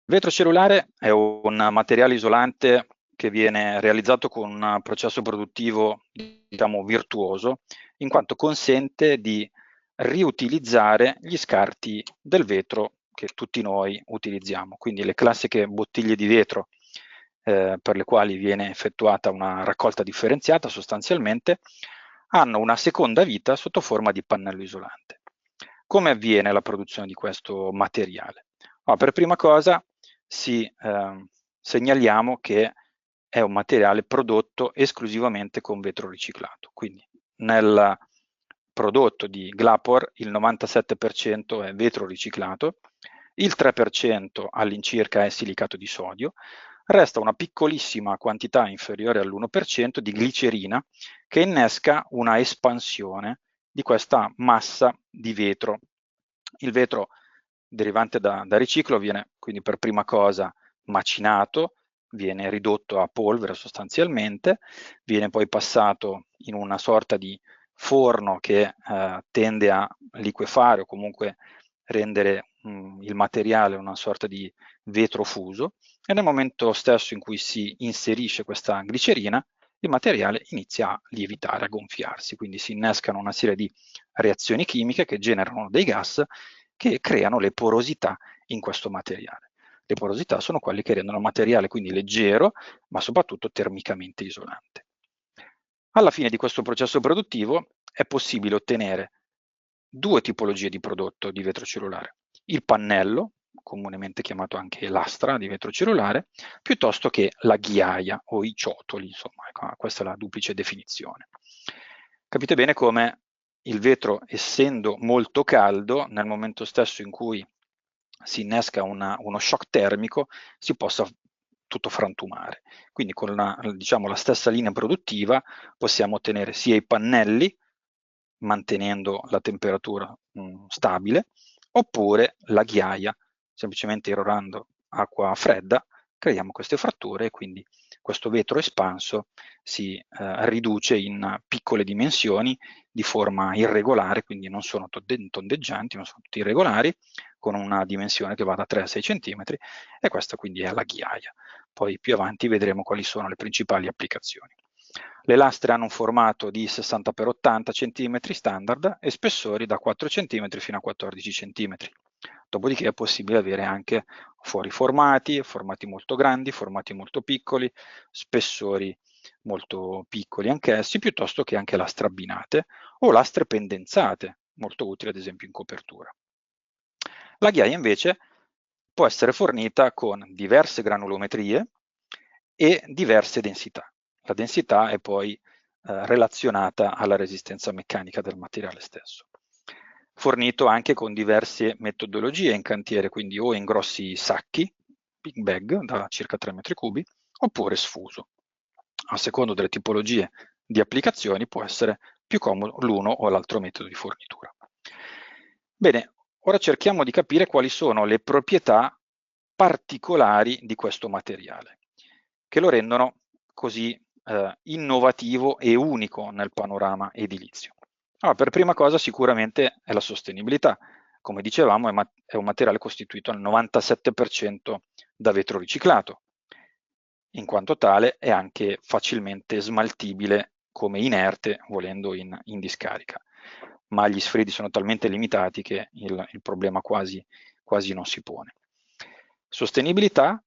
vetro cellulare è un materiale isolante che viene realizzato con un processo produttivo, diciamo, virtuoso, in quanto consente di riutilizzare gli scarti del vetro che tutti noi utilizziamo. Quindi le classiche bottiglie di vetro per le quali viene effettuata una raccolta differenziata sostanzialmente, hanno una seconda vita sotto forma di pannello isolante. Come avviene la produzione di questo materiale? Per prima cosa segnaliamo che è un materiale prodotto esclusivamente con vetro riciclato, quindi nel prodotto di Glapor il 97% è vetro riciclato, il 3% all'incirca è silicato di sodio, resta una piccolissima quantità inferiore all'1% di glicerina che innesca una espansione di questa massa di vetro. Il vetro derivante da riciclo viene quindi per prima cosa macinato, viene ridotto a polvere sostanzialmente, viene poi passato in una sorta di forno che tende a liquefare o comunque rendere il materiale una sorta di vetro fuso e nel momento stesso in cui si inserisce questa glicerina il materiale inizia a lievitare, a gonfiarsi, quindi si innescano una serie di reazioni chimiche che generano dei gas che creano le porosità in questo materiale. Le porosità sono quelle che rendono il materiale quindi leggero, ma soprattutto termicamente isolante. Alla fine di questo processo produttivo è possibile ottenere due tipologie di prodotto di vetro cellulare. Il pannello, comunemente chiamato anche lastra di vetro cellulare, piuttosto che la ghiaia o i ciotoli, insomma, questa è la duplice definizione. Capite bene come il vetro, essendo molto caldo, nel momento stesso in cui si innesca uno shock termico, si possa tutto frantumare. Quindi con diciamo, la stessa linea produttiva possiamo ottenere sia i pannelli, mantenendo la temperatura stabile, oppure la ghiaia, semplicemente irrorando acqua fredda, creiamo queste fratture e quindi questo vetro espanso si riduce in piccole dimensioni di forma irregolare, quindi non sono tondeggianti, ma sono tutti irregolari, con una dimensione che va da 3 a 6 cm e questa quindi è la ghiaia. Poi più avanti vedremo quali sono le principali applicazioni. Le lastre hanno un formato di 60x80 cm standard e spessori da 4 cm fino a 14 cm. Dopodiché è possibile avere anche fuori formati molto grandi, formati molto piccoli, spessori molto piccoli anch'essi, piuttosto che anche lastre abbinate o lastre pendenzate, molto utili ad esempio in copertura. La ghiaia invece può essere fornita con diverse granulometrie e diverse densità. La densità è poi relazionata alla resistenza meccanica del materiale stesso. Fornito anche con diverse metodologie in cantiere, quindi o in grossi sacchi, big bag da circa 3 metri cubi, oppure sfuso. A secondo delle tipologie di applicazioni può essere più comodo l'uno o l'altro metodo di fornitura. Bene, ora cerchiamo di capire quali sono le proprietà particolari di questo materiale, che lo rendono così innovativo e unico nel panorama edilizio. Allora, per prima cosa sicuramente è la sostenibilità. Come dicevamo è un materiale costituito al 97% da vetro riciclato, in quanto tale è anche facilmente smaltibile come inerte volendo in discarica, ma gli sfredi sono talmente limitati che il problema quasi non si pone. Sostenibilità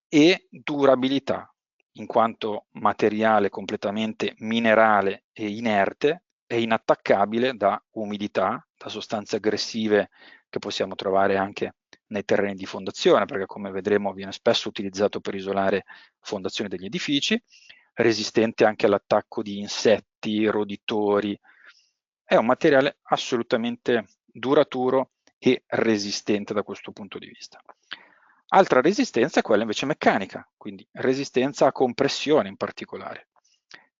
e durabilità, in quanto materiale completamente minerale e inerte, è inattaccabile da umidità, da sostanze aggressive che possiamo trovare anche nei terreni di fondazione, perché come vedremo viene spesso utilizzato per isolare fondazioni degli edifici, resistente anche all'attacco di insetti, roditori. È un materiale assolutamente duraturo e resistente da questo punto di vista. Altra resistenza è quella invece meccanica, quindi resistenza a compressione in particolare.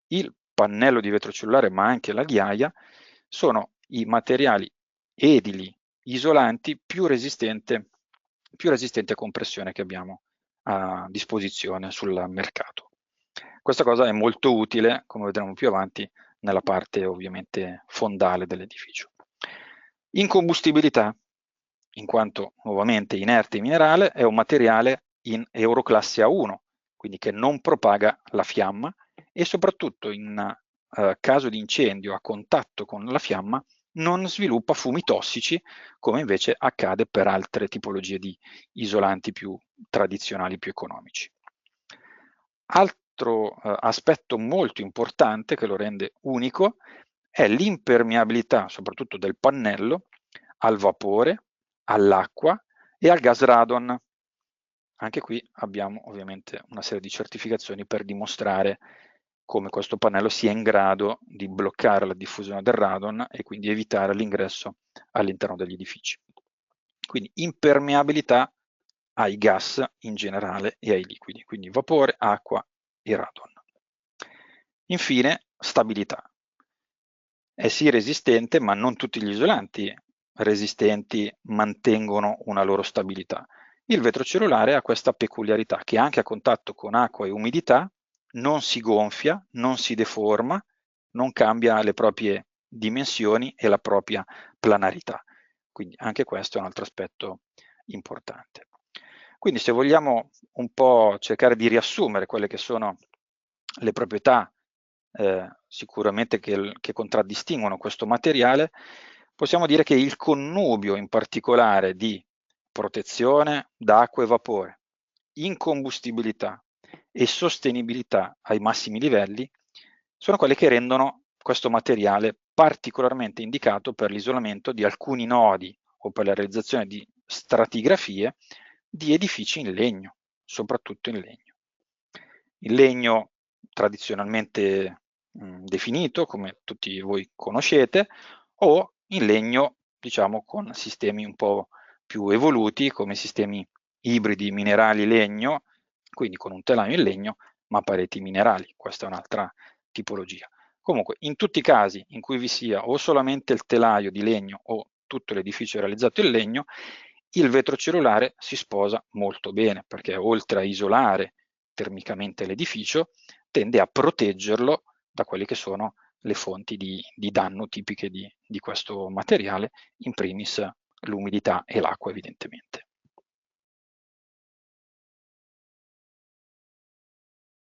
Il pannello di vetro cellulare, ma anche la ghiaia, sono i materiali edili isolanti più resistenti a compressione che abbiamo a disposizione sul mercato. Questa cosa è molto utile, come vedremo più avanti, nella parte ovviamente fondale dell'edificio. Incombustibilità, in quanto nuovamente inerte minerale, è un materiale in Euroclasse A1, quindi che non propaga la fiamma, e soprattutto in caso di incendio a contatto con la fiamma non sviluppa fumi tossici, come invece accade per altre tipologie di isolanti più tradizionali, più economici. Altro aspetto molto importante che lo rende unico è l'impermeabilità, soprattutto del pannello, al vapore, all'acqua e al gas radon. Anche qui abbiamo ovviamente una serie di certificazioni per dimostrare come questo pannello sia in grado di bloccare la diffusione del radon e quindi evitare l'ingresso all'interno degli edifici. Quindi impermeabilità ai gas in generale e ai liquidi, quindi vapore, acqua e radon. Infine, stabilità. È sì resistente, ma non tutti gli isolanti resistenti mantengono una loro stabilità. Il vetro cellulare ha questa peculiarità che anche a contatto con acqua e umidità non si gonfia, non si deforma, non cambia le proprie dimensioni e la propria planarità. Quindi anche questo è un altro aspetto importante. Quindi se vogliamo un po' cercare di riassumere quelle che sono le proprietà sicuramente che contraddistinguono questo materiale, possiamo dire che il connubio in particolare di protezione da acqua e vapore, incombustibilità e sostenibilità ai massimi livelli sono quelle che rendono questo materiale particolarmente indicato per l'isolamento di alcuni nodi o per la realizzazione di stratigrafie di edifici in legno, soprattutto in legno. Il legno tradizionalmente definito, come tutti voi conoscete, o in legno, diciamo, con sistemi un po' più evoluti, come sistemi ibridi minerali-legno, quindi con un telaio in legno, ma pareti minerali. Questa è un'altra tipologia. Comunque, in tutti i casi in cui vi sia o solamente il telaio di legno o tutto l'edificio realizzato in legno, il vetro cellulare si sposa molto bene, perché oltre a isolare termicamente l'edificio, tende a proteggerlo da quelle che sono le fonti di danno tipiche di questo materiale, in primis l'umidità e l'acqua evidentemente.